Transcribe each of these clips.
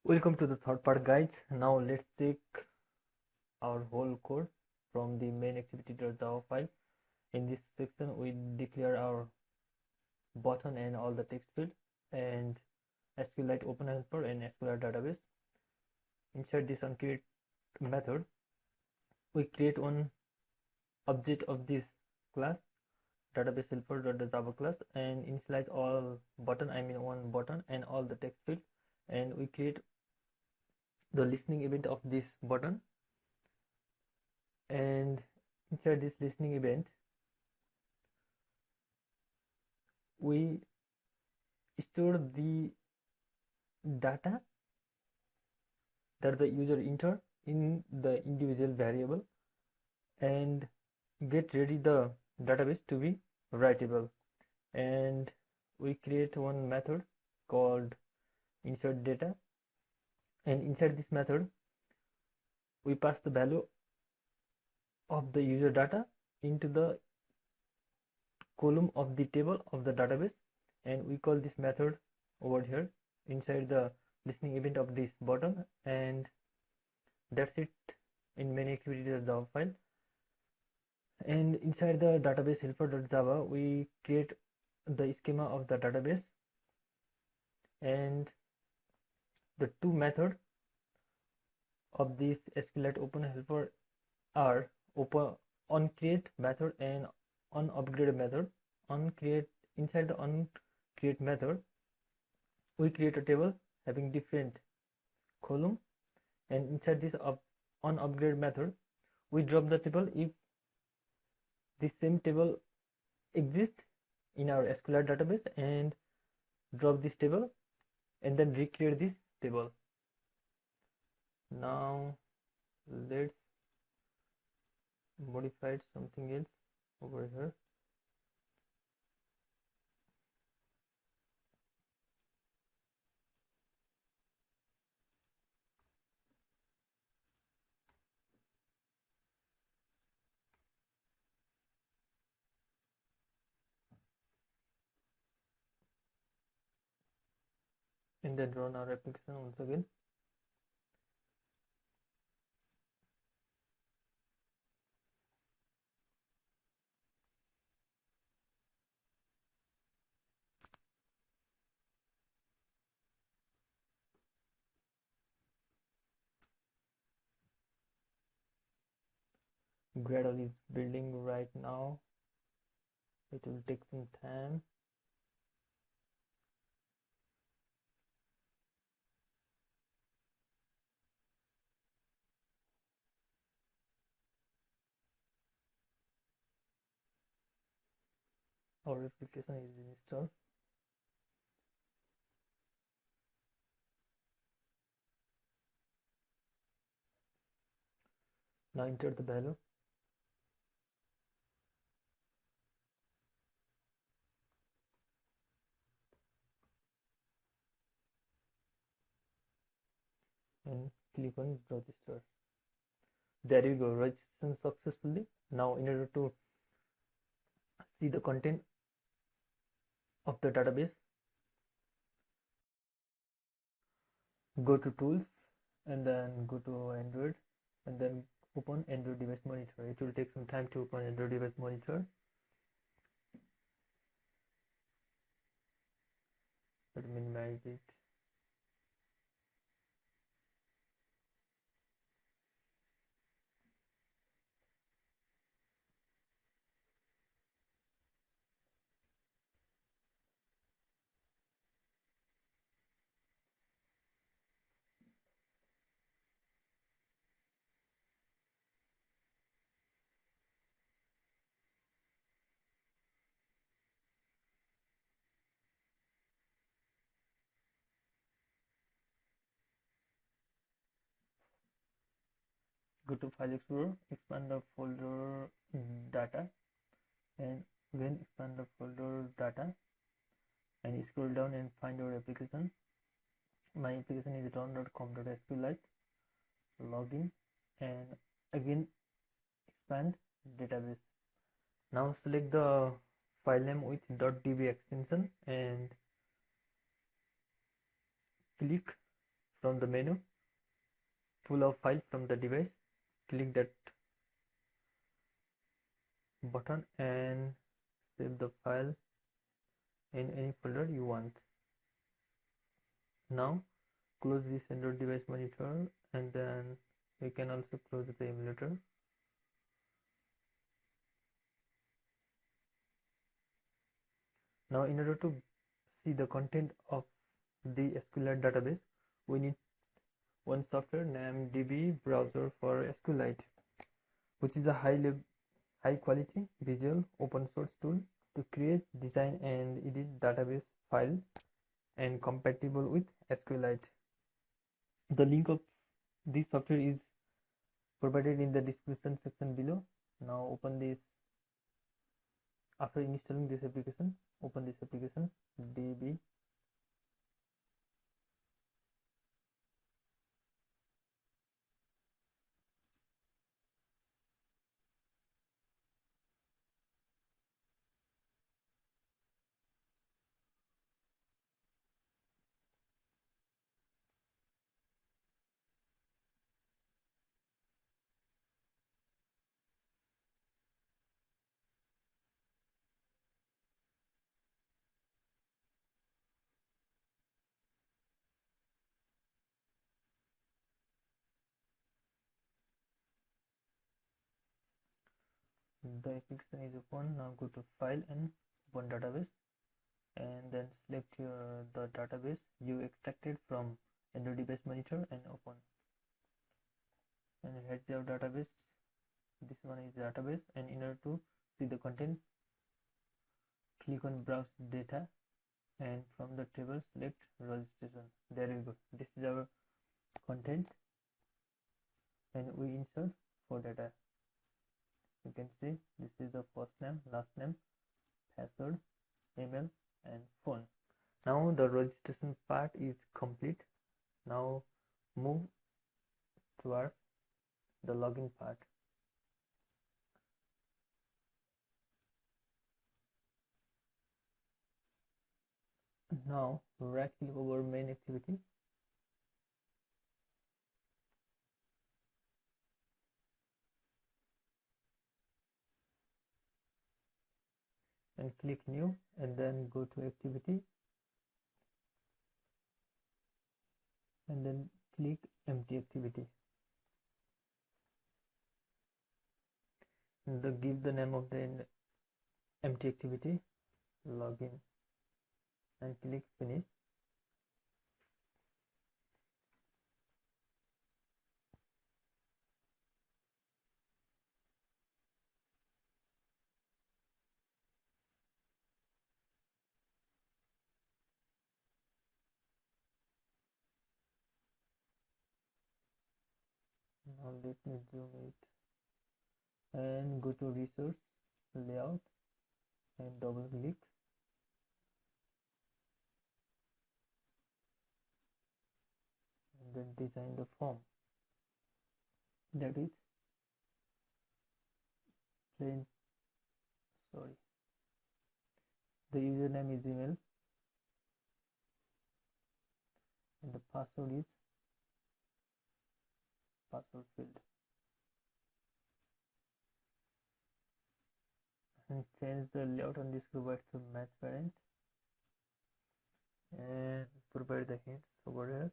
Welcome to the third part, guys. Now let's check our whole code from the main activity.java file. In this section, we declare our button and all the text field and SQLite open helper and SQLite database. Inside this uncreate method, we create one object of this class database helper.java class and initialize all button, one button and all the text field, and we create the listening event of this button. And inside this listening event, we store the data that the user enter in the individual variable and get ready the database to be writable. And we create one method called insert data, and inside this method we pass the value of the user data into the column of the table of the database, and we call this method over here inside the listening event of this button. And that's it in main activity.java file. And inside the database helper.java, we create the schema of the database, and the two methods of this SQLite open helper are onCreate method and onUpgrade method. Inside the onCreate method, we create a table having different column, and inside this onUpgrade method, we drop the table if the same table exists in our SQLite database, and drop this table and then recreate this table. Now let's modify something else over here. And then run our application once again. Gradle is building right now. It will take some time. Our application is installed. Now enter the value. And click on register. There you go, registration successfully. Now in order to see the content of the database, go to tools and then go to Android and then open Android device monitor. It will take some time to open Android device monitor. Let me minimize it. Go to File Explorer, expand the folder data, and again expand the folder data, and scroll down and find your application. My application is run.com.sqlite. Login and again expand database. Now select the file name with .db extension and click from the menu, pull a file from the device, click that button and save the file in any folder you want. Now close this Android device monitor, and then we can also close the emulator. Now in order to see the content of the SQLite database, we need one software named DB browser for SQLite, which is a high quality visual open source tool to create, design and edit database file and compatible with SQLite. The link of this software is provided in the description section below. Now open this. After installing this application, open this application DB. The application is open. Now go to file and open database, and then select the database you extracted from Android device monitor and open. And here's your database. This one is database, and in order to see the content, click on browse data, and from the table select registration. There you go. This is our content, and we insert for data. You can see this is the first name, last name, password, email and phone. Now the registration part is complete. Now move towards the login part. Now right click over main activity and click new, and then go to activity and then click empty activity. And give the name of the empty activity, login, and click finish. Now let me zoom it and go to resource layout and double click, and then design the form. That is plain, the username is email and the password is password field, and change the layout on this provide to match parent and provide the hints over here.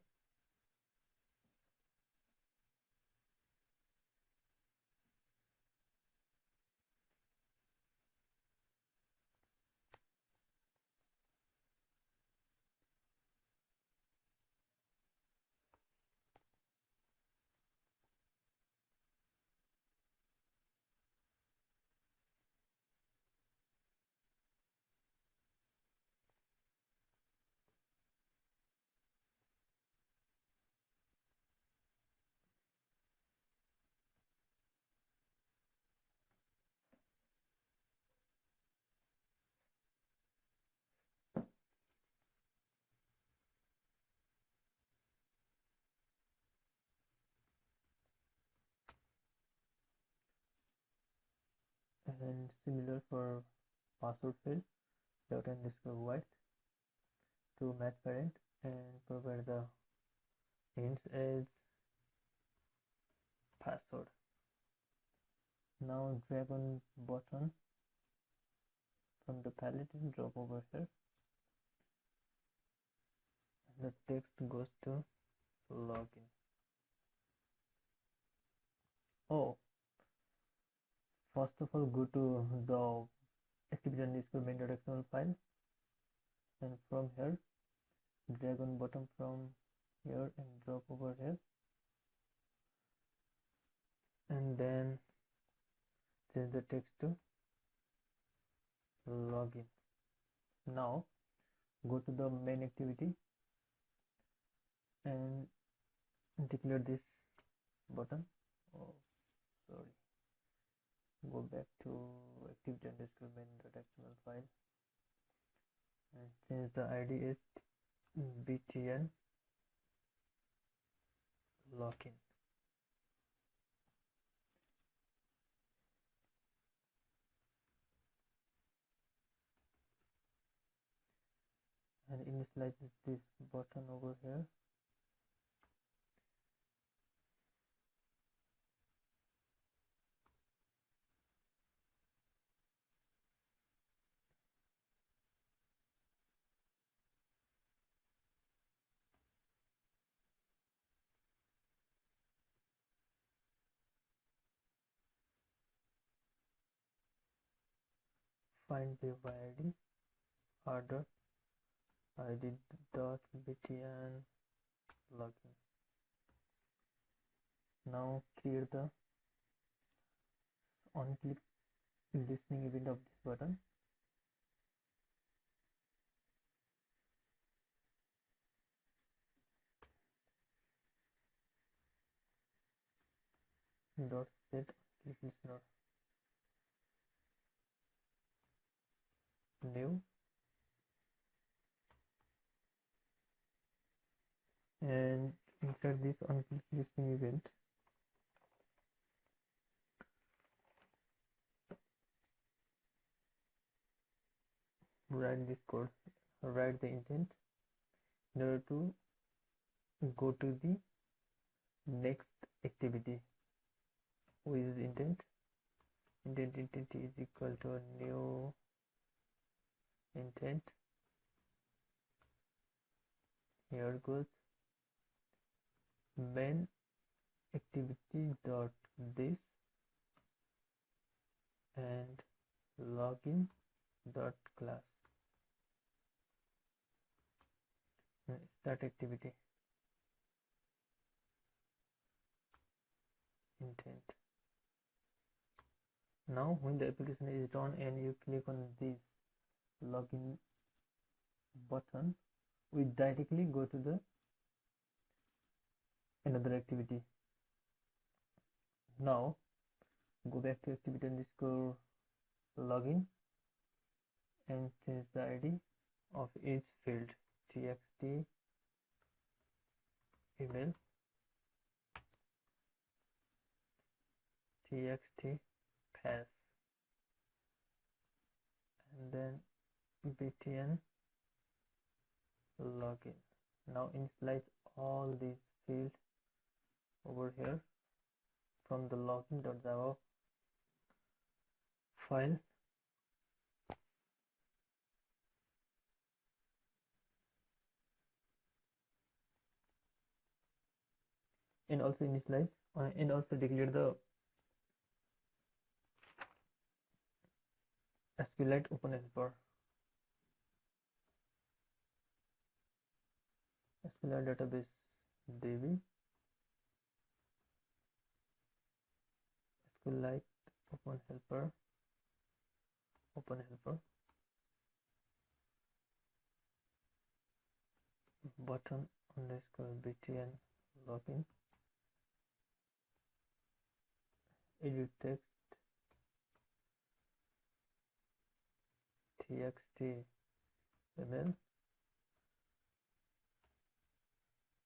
And similar for password field, dot underscore white to match parent and provide the hints as password. Now drag on button from the palette and drop over here. The text goes to login. Oh, first of all, go to the activity_main.xml file, and from here drag on button from here and drop over here, and then change the text to login. Now go to the main activity and declare this button. Oh, sorry. Go back to activity_main.xml file and change the ID as btn login. And initialize this button over here. Find the id order id.btn login. Now create the on click listening event of this button. Dot set click listener new, and insert this on click listening event. Write this code, write the intent in order to go to the next activity. Which is intent is equal to a new intent. Here goes main activity dot this and login dot class. Start activity intent. Now when the application is done and you click on this login button, we directly go to the another activity. Now go back to activity_login and change the ID of each field. txt email, txt pass, and then btn login. Now initialize all these fields over here from the login.java file. And also initialize and also declare the SQLite open helper. SQLite database DB, SQLite open helper, button underscore btn login, edit text txt email,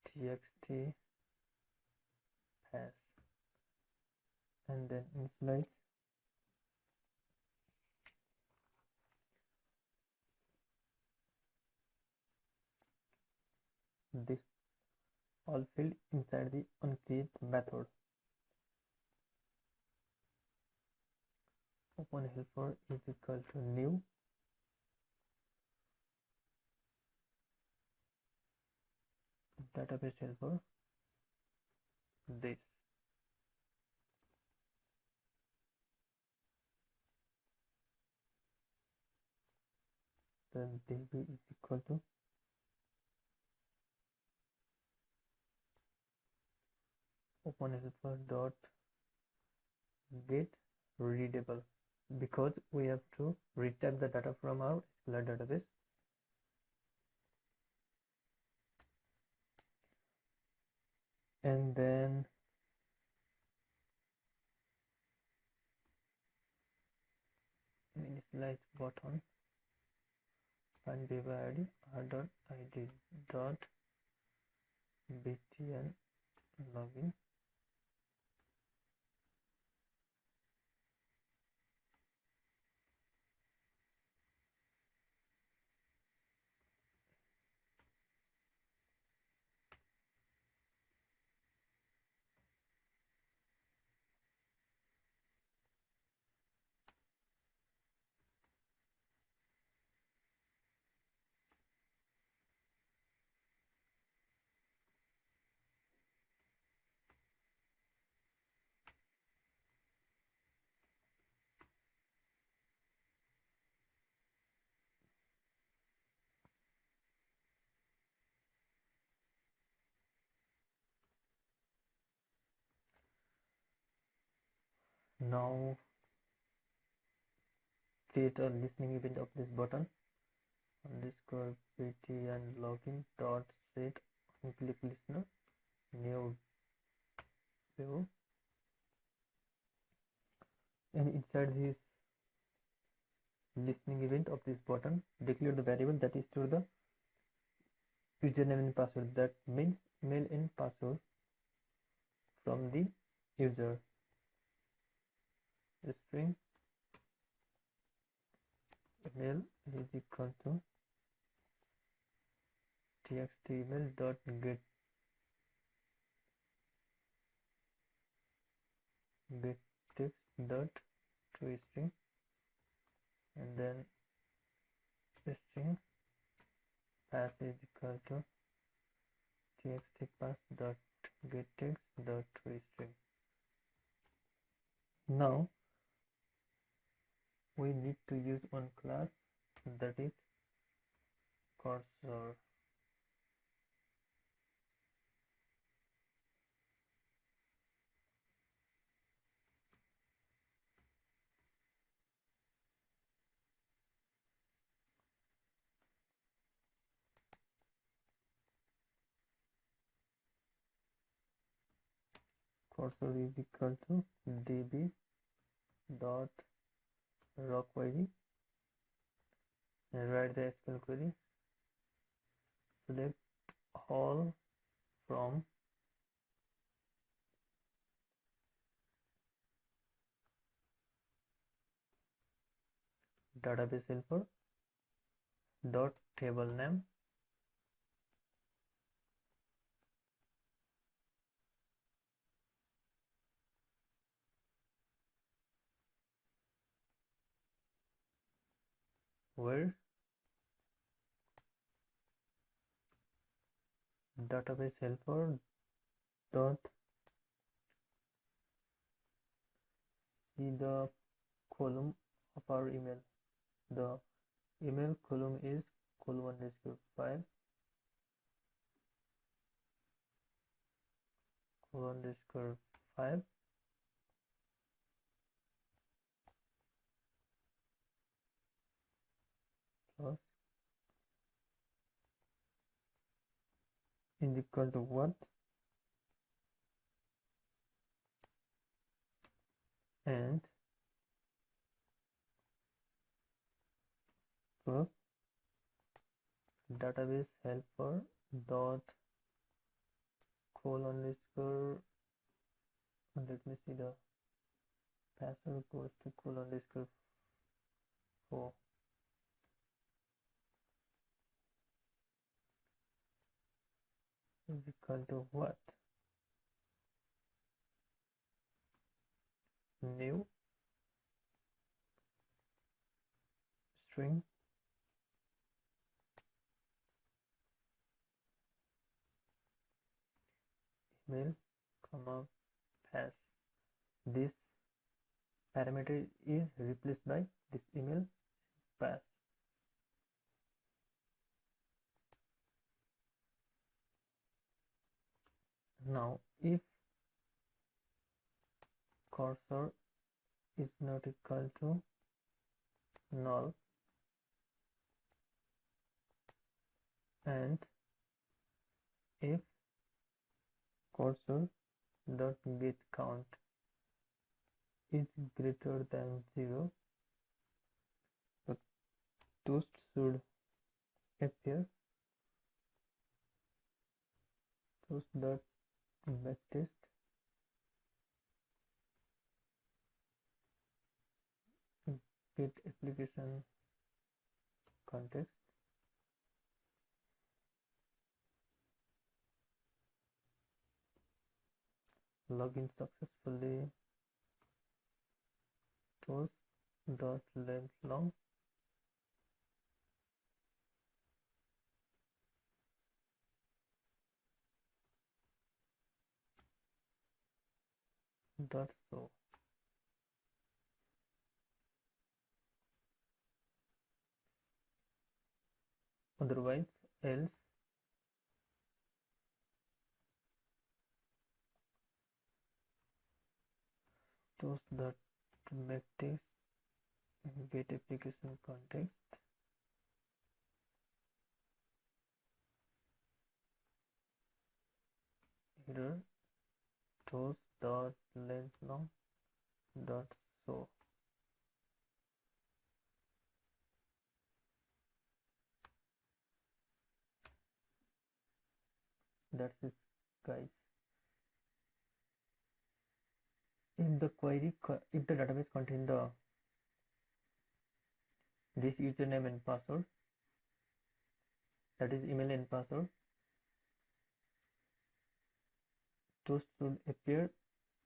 txt pass, and then initialize this all field inside the onCreate method. Open helper is equal to new database helper this. Then db is equal to open helper dot get readable, because we have to read type the data from our SQLite database. And then initialize button find behavior id r.id dot btn login. Now create a listening event of this button underscore btn login dot set on click listener new view, and inside this listening event of this button declare the variable that is to the username and password, that means mail and password from the user. The string email is equal to txt email dot get text dot to string, and then string pass is equal to txt pass dot get text dot to string. Now we need to use one class, that is cursor. Cursor is equal to db dot raw query, and write the SQL query. Select all from database helper dot table name where database helper dot see the column of our email. The email column is colon_5 colon_5 plus is equal to what, and plus database helper dot colon_, let me see, the password goes to colon_4. is equal to what? New string email comma pass. This parameter is replaced by this email pass. Now if cursor is not equal to null and if cursor dot get count is greater than 0, the toast should appear. Toast dot backtest get application context. Login successfully. Toast dot length long dot show. Otherwise else toast dot backtest get application context error toast dot length long dot show. That's it, guys. If the database contains this username and password, that is email and password, toast should appear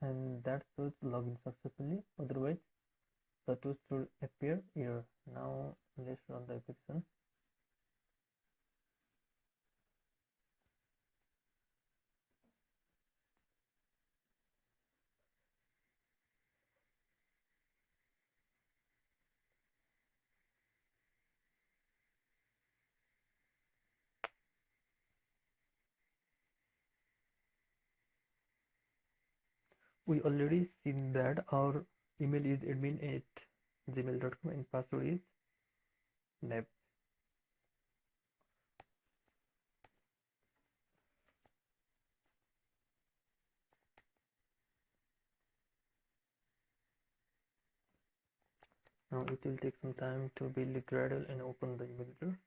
and that should login successfully. Otherwise the toast should appear error. Now let's run the application. We already seen that our email is admin@gmail.com and password is nab. Now it will take some time to build the Gradle and open the email editor.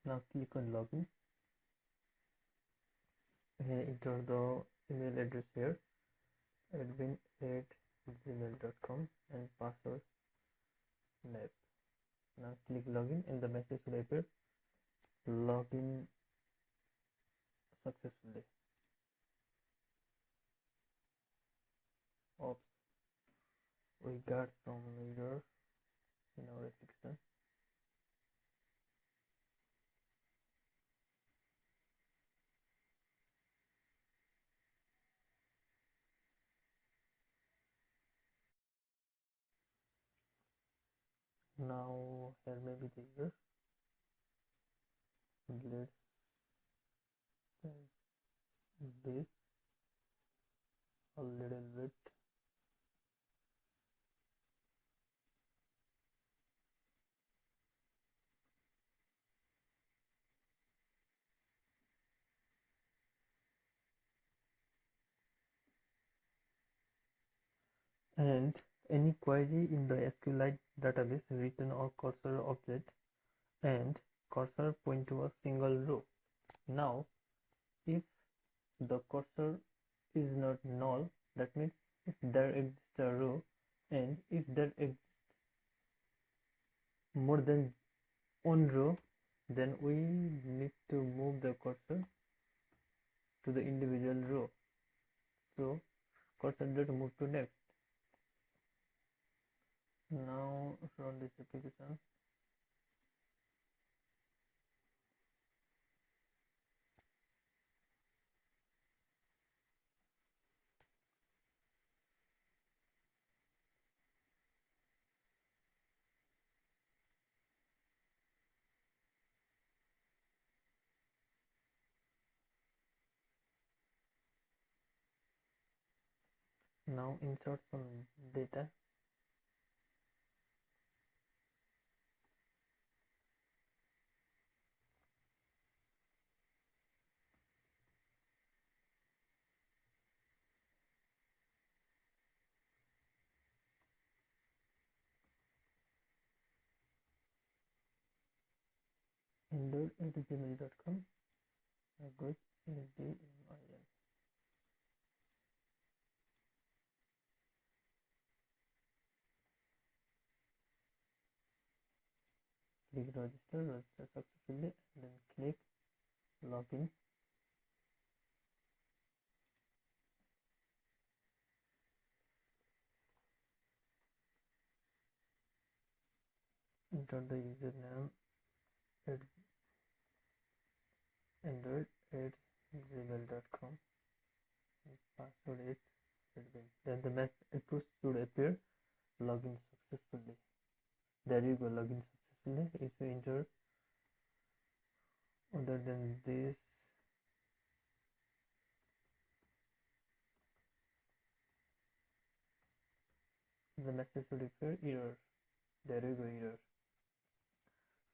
Now click on login. Enter the email address here, admin@gmail.com, and password lab. Now click login and the message will appear, login successfully. Oops, we got some error in our application. Now here may be the error. Let's change this a little bit. And any query in the SQLite database written or cursor object and cursor point to a single row. Now if the cursor is not null, that means if there exists a row, and if there exists more than one row, then we need to move the cursor to the individual row. So cursor dot move to next. Now run this application. Now insert some data. Endor@gmail.com. Good SDMIN. Click register successfully, and then click login. Enter the username at Android@gmail.com. Password is admin. Then the message should appear, login successfully. There you go, login successfully. If you enter other than this, the message should appear error. There you go, error.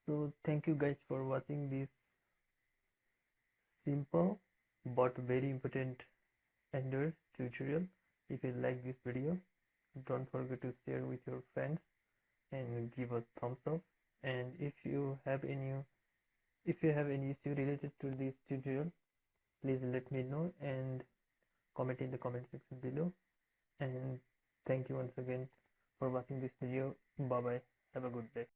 So thank you guys for watching this simple but very important Android tutorial. If you like this video, don't forget to share with your friends and give a thumbs up. And if you have any issue related to this tutorial, please let me know and comment in the comment section below. And thank you once again for watching this video. Bye bye. Have a good day.